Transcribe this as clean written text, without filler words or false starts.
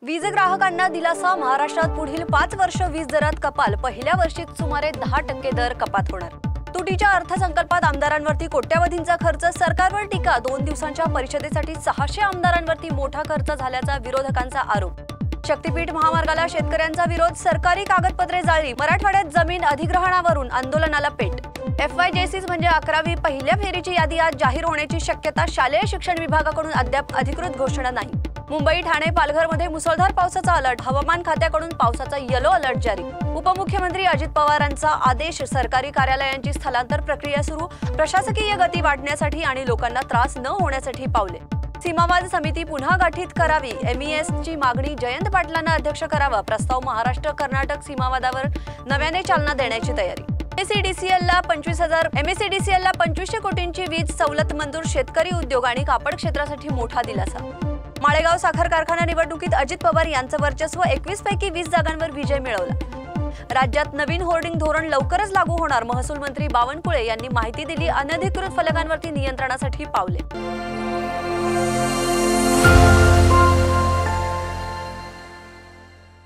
वीज ग्राहकांना दिलासा। महाराष्ट्रात पुढील 5 वर्ष वीज दरात कपाल। पहिल्या वर्षीत सुमारे 10% दर कपात होणार। तुटीच्या अर्थसंकल्पात आमदारांवरती कोट्यवधींचा खर्च। सरकारवर टीका। 2 दिवसांच्या परिषदेसाठी 600 आमदारांवरती मोठा खर्च झाल्याचा विरोधकांचा आरोप। शक्तीपीठ महामार्गाला शेतकऱ्यांचा विरोध। सरकारी कागदपत्रे जाळली। मराठवाड्यात जमीन अधिग्रहणावरून आंदोलनाला पेट। FYJCs म्हणजे 11वी पहिल्या फेरीची यादी आज जाहीर होण्याची शक्यता। शालेय शिक्षण विभागाकडून अद्याप अधिकृत घोषणा नाही। मुंबई, ठाणे, पालघरमध्ये मुसळधार पावसाचा अलर्ट। हवामान खात्याकडून पावसाचा येलो अलर्ट जारी। उपमुख्यमंत्री अजित पवारांचा आदेश। सरकारी कार्यालयांची स्थलांतर प्रक्रिया सुरू। प्रशासकीय गती वाढण्यासाठी आणि लोकांना त्रास न होण्यासाठी पावले। सीमावाद समिती पुन्हा गठीत करावी। MESची मागणी। जयंत पाटलांना अध्यक्ष करावा। प्रस्ताव। महाराष्ट्र कर्नाटक सीमावादावर नव्याने चालना देण्याची तयारी। MSEDCLला 2500 कोटींची वीज सवलत मंजूर। शेतकरी, उद्योग आणि कापड क्षेत्रासाठी मोठा दिलासा। माळेगाव साखर कारखाना निवडणुकीत अजित पवार यांचं वर्चस्व। 21 पैकी 20 जागांवर विजय मिळवला। राज्यात नवीन होर्डिंग धोरण लवकरच लागू होणार। महसूल मंत्री बावनकुळे यांनी माहिती दिली। अनधिकृत फलकांवरती नियंत्रणासाठी पावले।